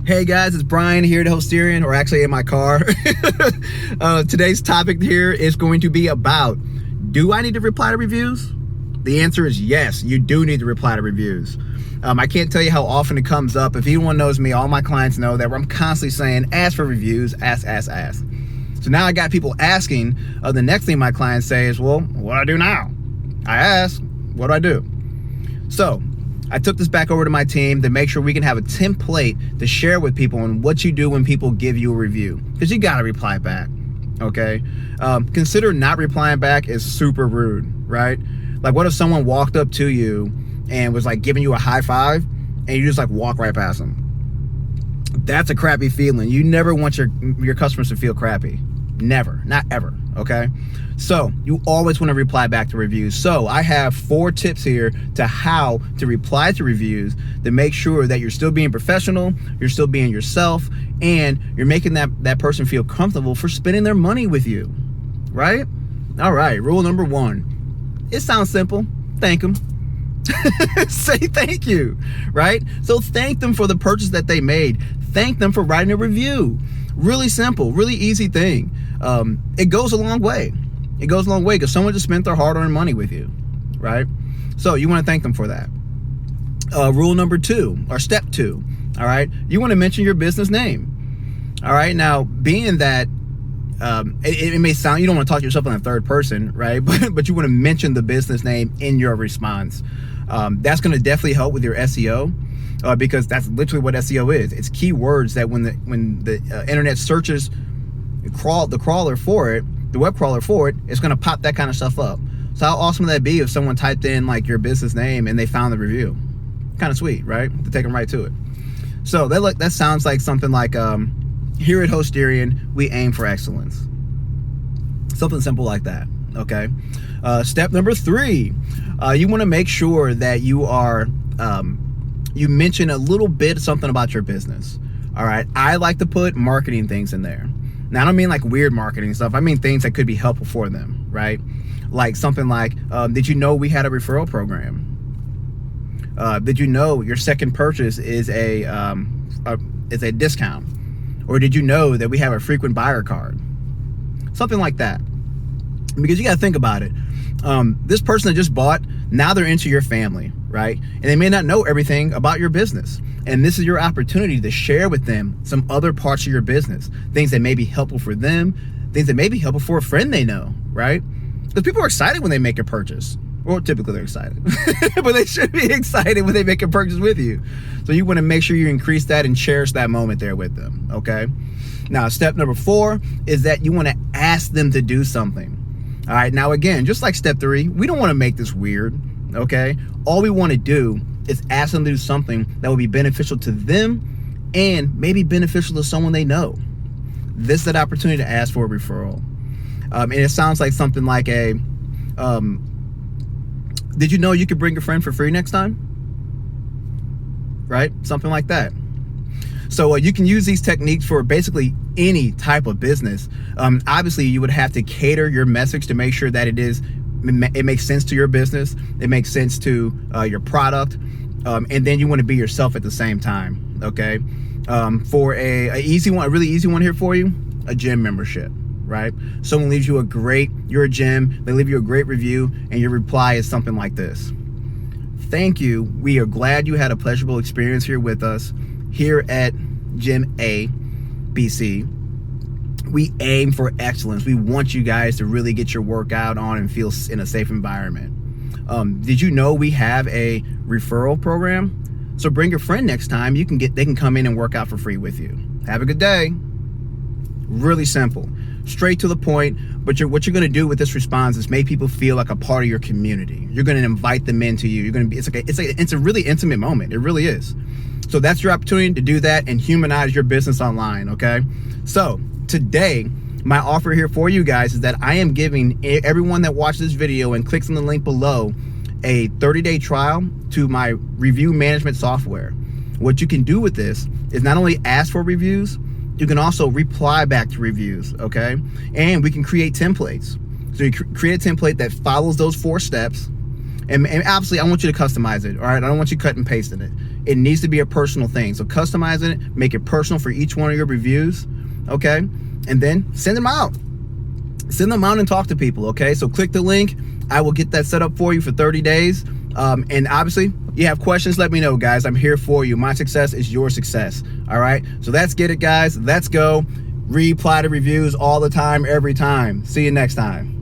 Hey guys, it's Brian here at Hostirian, or actually in my car. Today's topic here is going to be about, do I need to reply to reviews? The answer is yes, you do need to reply to reviews. I can't tell you how often it comes up. If anyone knows me, all my clients know that I'm constantly saying, ask for reviews, ask. So now I got people asking, the next thing my clients say is, well, what do I do now? I ask, what do I do? So I took this back over to my team to make sure we can have a template to share with people on what you do when people give you a review, because you got to reply back. Okay. Consider not replying back is super rude, right? Like, what if someone walked up to you and was like giving you a high five and you just like walk right past them? That's a crappy feeling. You never want your customers to feel crappy. Never, not ever. Okay. So you always want to reply back to reviews. So I have 4 tips here to how to reply to reviews to make sure that you're still being professional, you're still being yourself, and you're making that person feel comfortable for spending their money with you, right? All right, rule number 1. It sounds simple. Thank them. Say thank you, right? So thank them for the purchase that they made. Thank them for writing a review. Really simple, really easy thing. It goes a long way. It goes a long way because someone just spent their hard-earned money with you, right? So you want to thank them for that. Rule number 2, or step 2, all right? You want to mention your business name, all right? Now, being that it may sound, you don't want to talk to yourself in the third person, right? But you want to mention the business name in your response. That's going to definitely help with your SEO. Because that's literally what SEO is. It's keywords that when the internet searches the crawler for it, the web crawler for it, it's going to pop that kind of stuff up. So how awesome would that be if someone typed in like your business name and they found the review? Kind of sweet, right? To take them right to it. So that sounds like something like, here at Hostirian, we aim for excellence. Something simple like that. Okay. Step number 3, you want to make sure that you are you mention a little bit something about your business. All right. I like to put marketing things in there. Now, I don't mean like weird marketing stuff. I mean things that could be helpful for them, right? Like something like, did you know we had a referral program? Did you know your second purchase is a discount? Or did you know that we have a frequent buyer card? Something like that. Because you got to think about it. This person that just bought, now they're into your family, right? And they may not know everything about your business. And this is your opportunity to share with them some other parts of your business, things that may be helpful for them, things that may be helpful for a friend they know, right? Because people are excited when they make a purchase. Well, typically they're excited, but they should be excited when they make a purchase with you. So you want to make sure you increase that and cherish that moment there with them, okay? Now, step number 4 is that you want to ask them to do something. All right, now again, just like step 3, we don't want to make this weird, okay? All we want to do is ask them to do something that will be beneficial to them and maybe beneficial to someone they know. This is an opportunity to ask for a referral. And it sounds like something like a, did you know you could bring a friend for free next time? Right? Something like that. So you can use these techniques for basically any type of business. Obviously, you would have to cater your message to make sure that it makes sense to your business. It makes sense to your product. And then you want to be yourself at the same time. Okay. For a really easy one here for you, a gym membership, right? Someone leaves you you're a gym, they leave you a great review, and your reply is something like this. Thank you. We are glad you had a pleasurable experience here with us. Here at Gym A, BC, we aim for excellence. We want you guys to really get your workout on and feel in a safe environment. Did you know we have a referral program? So bring your friend next time. They can come in and work out for free with you. Have a good day. Really simple, straight to the point. But what you're going to do with this response is make people feel like a part of your community. You're going to invite them into you. You're going to be. It's a really intimate moment. It really is. So that's your opportunity to do that and humanize your business online. Okay. So today, my offer here for you guys is that I am giving everyone that watches this video and clicks on the link below a 30-day trial to my review management software. What you can do with this is not only ask for reviews, you can also reply back to reviews, okay? And we can create templates. So you create a template that follows those 4 steps. And obviously, I want you to customize it, all right? I don't want you cut and pasting it. It needs to be a personal thing. So customizing it, make it personal for each one of your reviews, okay? And then send them out. Send them out and talk to people, okay? So click the link. I will get that set up for you for 30 days. And obviously, you have questions, let me know, guys. I'm here for you. My success is your success, all right? So let's get it, guys. Let's go. Reply to reviews all the time, every time. See you next time.